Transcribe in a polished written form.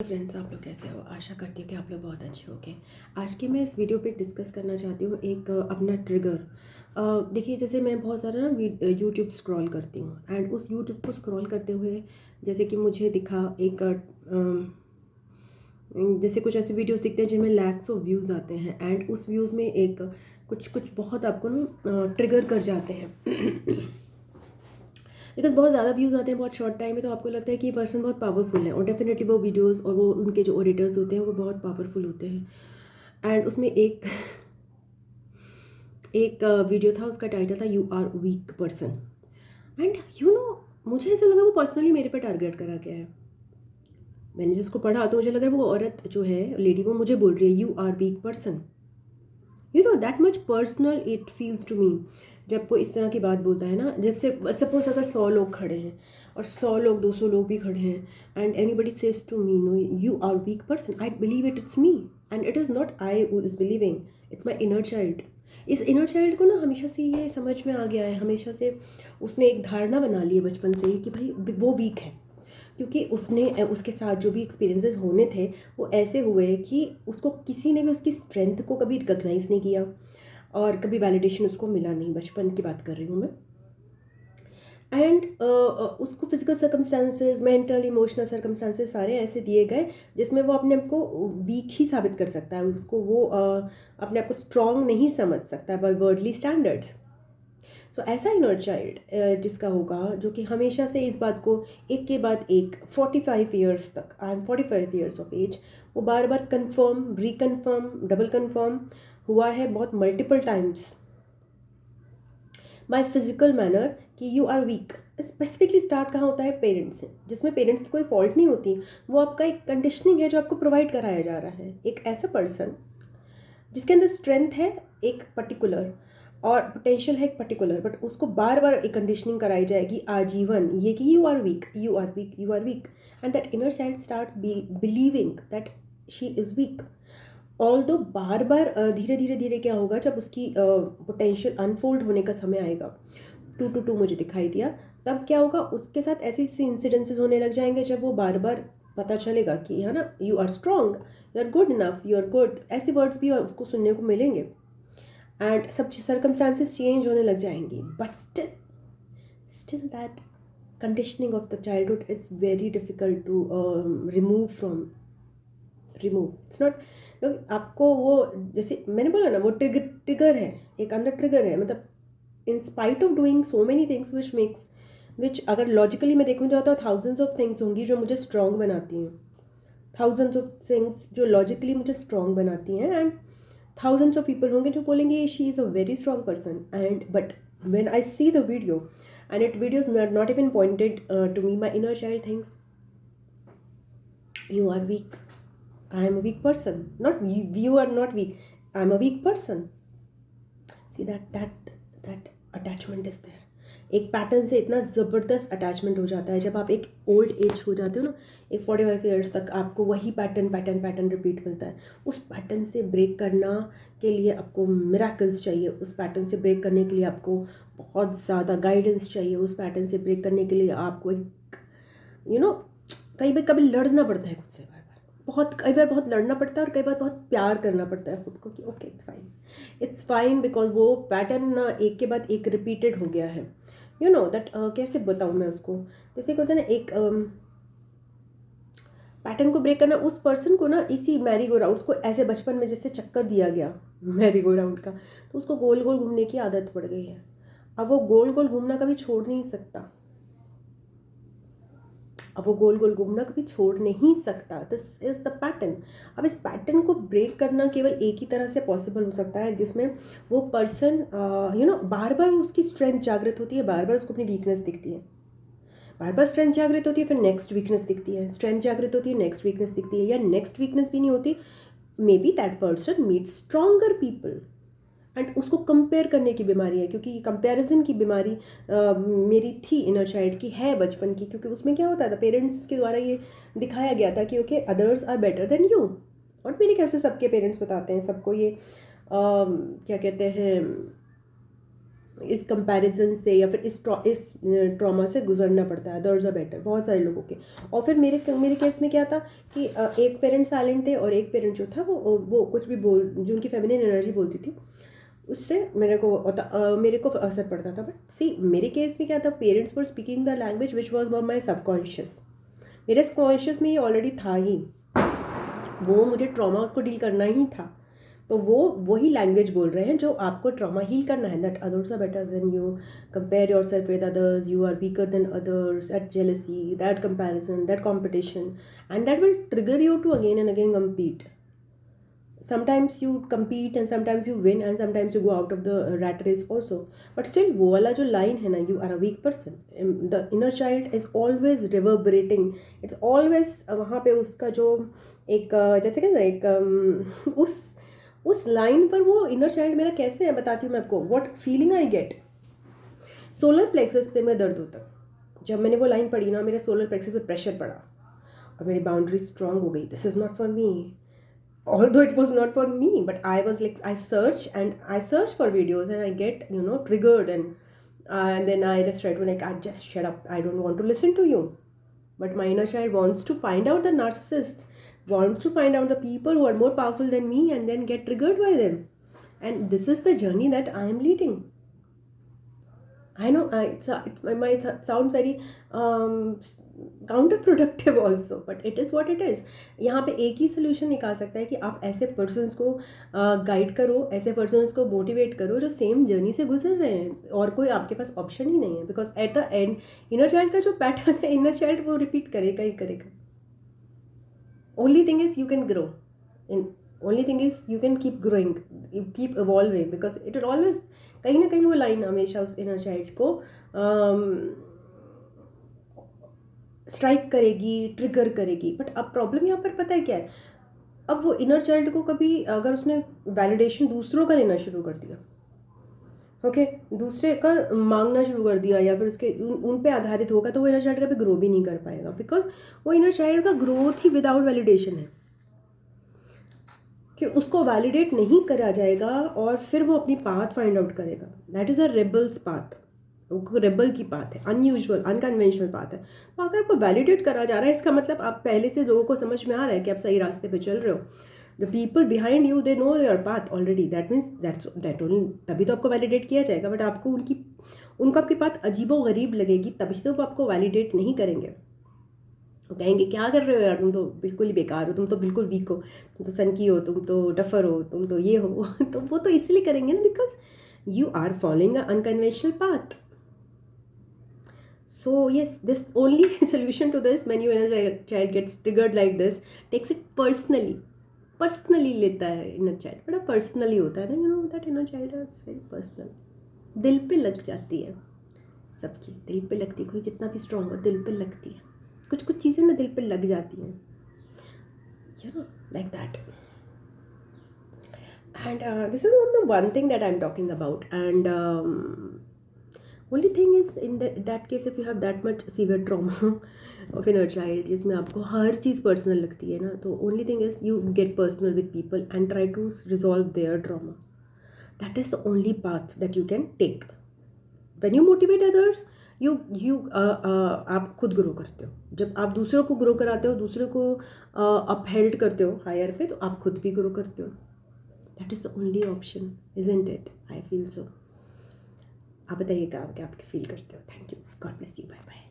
Friends, आप लोग कैसे हो? आशा करती हूँ कि आप लोग बहुत अच्छे होंगे। आज की मैं इस वीडियो पे डिस्कस करना चाहती हूँ एक अपना ट्रिगर। देखिए, जैसे मैं बहुत सारा ना यूट्यूब स्क्रॉल करती हूँ एंड उस यूट्यूब को स्क्रॉल करते हुए जैसे कि मुझे दिखा एक जैसे कुछ ऐसे वीडियोस दिखते हैं जिनमें लैक्स ऑफ व्यूज़ आते हैं एंड उस व्यूज़ में एक कुछ कुछ बहुत आपको ना ट्रिगर कर जाते हैं। बिकॉज बहुत ज़्यादा व्यूज़ आते हैं बहुत शॉर्ट टाइम में, तो आपको लगता है कि ये पर्सन बहुत पावरफुल है और डेफिनेटली वो वीडियोस और वो उनके जो ऑडिटर्स होते हैं वो बहुत पावरफुल होते हैं। एंड उसमें एक एक वीडियो था, उसका टाइटल था you are weak person. And मुझे ऐसा लगा वो पर्सनली मेरे पे टारगेट करा गया है। मैंने जिसको पढ़ा तो मुझे लगा वो औरत जो है, लेडी, वो मुझे बोल रही है you are weak person. That much personal it feels to me जब कोई इस तरह की बात बोलता है ना। जैसे सपोज अगर 100 लोग खड़े हैं और 100 लोग 200 लोग भी खड़े हैं and anybody says to me no you are weak person, I believe it's me and it is not I who is believing, it's my inner child. इस इनर चाइल्ड को ना हमेशा से ये समझ में आ गया है, हमेशा से उसने एक धारणा बना ली है बचपन से ही कि भाई वो वीक है, क्योंकि उसने उसके साथ जो भी एक्सपीरियंसेस होने थे वो ऐसे हुए कि उसको किसी ने भी उसकी स्ट्रेंथ को कभी रिकॉग्नाइज़ नहीं किया और कभी वैलिडेशन उसको मिला नहीं। बचपन की बात कर रही हूँ मैं। एंड उसको physical circumstances, mental emotional circumstances सारे ऐसे दिए गए जिसमें वो अपने आप को वीक ही साबित कर सकता है। उसको वो अपने आप को स्ट्रॉन्ग नहीं समझ सकता बाय वर्ल्डली स्टैंडर्ड्स। सो ऐसा इनर चाइल्ड जिसका होगा, जो कि हमेशा से इस बात को एक के बाद एक 45 ईयर्स तक, I am 45 years of age, वो बार बार कन्फर्म, रिकन्फर्म, डबल कन्फर्म हुआ है बहुत multiple times by physical manner कि you are weak. Specifically start कहाँ होता है? पेरेंट्स से, जिसमें पेरेंट्स की कोई फॉल्ट नहीं होती, वो आपका एक कंडीशनिंग है जो आपको प्रोवाइड कराया जा रहा है। एक ऐसा पर्सन जिसके अंदर स्ट्रेंथ है एक पर्टिकुलर और पोटेंशियल है एक पर्टिकुलर, बट उसको बार बार एक कंडीशनिंग कराई जाएगी आजीवन, ये कि you are weak, you are weak, you are weak, and that inner child starts believing that she is weak. All दो बार बार धीरे धीरे धीरे क्या होगा, जब उसकी पोटेंशियल अनफोल्ड होने का समय आएगा, 2 to 2 मुझे दिखाई दिया, तब क्या होगा उसके साथ? ऐसे ऐसे इंसिडेंसेस होने लग जाएंगे जब वो बार बार पता चलेगा कि है ना, you are strong, you are good enough, you are good, ऐसे वर्ड्स भी उसको सुनने को मिलेंगे एंड सब सर्कमस्टांसेस चेंज होने लग जाएंगी। But still that conditioning of the childhood is very difficult to remove. It's not, आपको वो, जैसे मैंने बोला ना, वो ट्रिगर है, एक अंदर ट्रिगर है। मतलब in spite of doing so many things which अगर लॉजिकली मैं देखूँ जाता है, थाउजेंड्स ऑफ थिंग्स होंगी जो मुझे स्ट्रॉन्ग बनाती हैं, थाउजेंड्स ऑफ थिंग्स जो लॉजिकली मुझे स्ट्रॉन्ग बनाती हैं, एंड थाउजेंड्स ऑफ पीपल होंगे जो बोलेंगे she is a very strong person, and but when I see the video and it videos not even pointed to me, my inner child thinks you are weak, I am a weak person, not you are not weak, I am a weak person. See that attachment is there. एक pattern से इतना ज़बरदस्त attachment हो जाता है जब आप एक ओल्ड एज हो जाते हो ना, एक 45 ईयर्स तक आपको वही पैटर्न रिपीट मिलता है। उस पैटर्न से ब्रेक करना के लिए आपको मिराकल्स चाहिए, उस पैटर्न से ब्रेक करने के लिए आपको बहुत ज़्यादा गाइडेंस चाहिए, उस पैटर्न से ब्रेक करने के लिए आपको एक कई बार कभी लड़ना पड़ता है खुद से, कई बार बहुत लड़ना पड़ता है और कई बार बहुत प्यार करना पड़ता है खुद को कि ओके इट्स फाइन बिकॉज वो पैटर्न ना एक के बाद एक रिपीटेड हो गया है। दैट कैसे बताऊँ मैं उसको? जैसे कहते हैं ना, एक पैटर्न को ब्रेक करना, उस पर्सन को ना इसी मैरी गो राउंड को ऐसे बचपन में जैसे चक्कर दिया गया मैरी गो राउंड का, तो उसको गोल गोल घूमने की आदत पड़ गई है। अब वो गोल गोल घूमना कभी छोड़ नहीं सकता, दिस इज़ द पैटर्न। अब इस पैटर्न को ब्रेक करना केवल एक ही तरह से पॉसिबल हो सकता है, जिसमें वो पर्सन बार बार उसकी स्ट्रेंथ जागृत होती है, बार बार उसको अपनी वीकनेस दिखती है, बार बार स्ट्रेंथ जागृत होती है, फिर नेक्स्ट वीकनेस दिखती है, स्ट्रेंथ जागृत होती है, नेक्स्ट वीकनेस दिखती है, या नेक्स्ट वीकनेस भी नहीं होती, may be that person meets stronger people and उसको कंपेयर करने की बीमारी है, क्योंकि कंपैरिजन की बीमारी मेरी थी, इनर चाइल्ड की है बचपन की, क्योंकि उसमें क्या होता था, पेरेंट्स के द्वारा ये दिखाया गया था कि okay others are better than you. और मेरे ख्याल से सबके पेरेंट्स बताते हैं सबको ये क्या कहते हैं, इस कंपैरिजन से या फिर इस ट्रॉमा से गुजरना पड़ता है। अदर्स आर बेटर, बहुत सारे लोगों के। और फिर मेरे केस में क्या था कि एक पेरेंट साइलेंट थे और एक पेरेंट जो था वो कुछ भी जो उनकी फेमिनिन एनर्जी बोलती थी उससे मेरे को असर पड़ता था। बट सी मेरे केस में क्या था, parents were speaking the language which was my subconscious. मेरे सबकॉन्शियस में ये ऑलरेडी था ही, वो मुझे ट्रॉमा उसको डील करना ही था। तो वो वही लैंग्वेज बोल रहे हैं जो आपको ट्रॉमा हील करना है। That others are better than you, compare yourself with others, you are weaker than others, that jealousy, that comparison, that competition, and that will trigger you to again and again compete. Sometimes you compete and sometimes you win and sometimes you go out of the rat race also. But still वो वाला जो line है ना, you are a weak person, the inner child is always reverberating. It's always वहाँ पे उसका जो एक जैसे कि ना एक उस लाइन पर वो इनर चाइल्ड मेरा कैसे है बताती हूँ मैं आपको, what feeling I get. Solar plexus पे मैं दर्द होता, जब मैंने वो लाइन पढ़ी ना, मेरे सोलर प्लेक्सस पे प्रेशर पड़ा और मेरी बाउंड्री स्ट्रांग हो गई। This is not for me, although it was not for me, but I was like, I search for videos and I get triggered, and then I just try to like, I just shut up, I don't want to listen to you. But my inner child wants to find out the narcissists, wants to find out the people who are more powerful than me and then get triggered by them. And this is the journey that I am leading. I know it might sound very counterproductive also, but it is what it is. यहाँ पे एक ही solution निकाल सकता है कि आप ऐसे persons को गाइड करो, ऐसे पर्सन्स को मोटिवेट करो जो सेम जर्नी से गुजर रहे हैं, और कोई आपके पास ऑप्शन ही नहीं है। Because at the end inner child का जो पैटर्न है, इनर चाइल्ड वो रिपीट करेगा ही करेगा। Only thing is you can grow, only thing is you can keep growing, you keep evolving, because it will always कहीं ना कहीं वो लाइन हमेशा उस इनर चाइल्ड को स्ट्राइक करेगी, ट्रिगर करेगी। बट अब प्रॉब्लम यहाँ पर पता है क्या है, अब वो इनर चाइल्ड को कभी अगर उसने वैलिडेशन दूसरों का लेना शुरू कर दिया, ओके दूसरे का मांगना शुरू कर दिया या फिर उसके उन पे आधारित होगा, तो वो इनर चाइल्ड कभी ग्रो भी नहीं कर पाएगा। बिकॉज वो इनर चाइल्ड का ग्रोथ ही विदाउट वैलिडेशन है, कि उसको वैलिडेट नहीं करा जाएगा और फिर वो अपनी पाथ फाइंड आउट करेगा। That is a rebels path, वो रेबल की पाथ है, अनयूजुअल अनकन्वेंशनल पाथ है। तो अगर आपको वैलिडेट करा जा रहा है, इसका मतलब आप पहले से लोगों को समझ में आ रहा है कि आप सही रास्ते पे चल रहे हो। The people behind you they know your path already, that means that only, तभी तो आपको वैलिडेट किया जाएगा। बट आपको उनको आपकी बात अजीबो गरीब लगेगी, तभी तो वो आपको वैलिडेट नहीं करेंगे। वो कहेंगे क्या कर रहे हो यार, तुम तो बिल्कुल ही बेकार हो, तुम तो बिल्कुल वीक हो, तुम तो सनकी हो, तुम तो डफर हो, तुम तो ये हो तो वो तो इसलिए करेंगे ना, because you are following a unconventional path. So yes, this only solution to this, when your inner child gets triggered like this, takes it personally लेता है inner child, बड़ा personally होता है ना, that inner child is very personal, दिल पे लग जाती है, सबकी दिल पे लगती है। कोई जितना भी स्ट्रॉन्ग हो दिल पे लगती है, कुछ चीज़ें ना दिल पे लग जाती हैं, like that. And this is not the one thing that I'm talking about. And only thing is, in that case, if you have that much severe trauma of inner child, जिसमें आपको हर चीज़ पर्सनल लगती है ना, तो only thing is you get personal with people and try to resolve their trauma. That is the only path that you can take. When you motivate others, आप खुद grow करते हो। जब आप दूसरों को ग्रो कराते हो, दूसरों को अपहेल्ड करते हो हायर पे, तो आप खुद भी ग्रो करते हो। That is the only option, isn't it? I feel so. आप बताइएगा आप क्या फील करते हो। Thank you, god bless you, bye bye.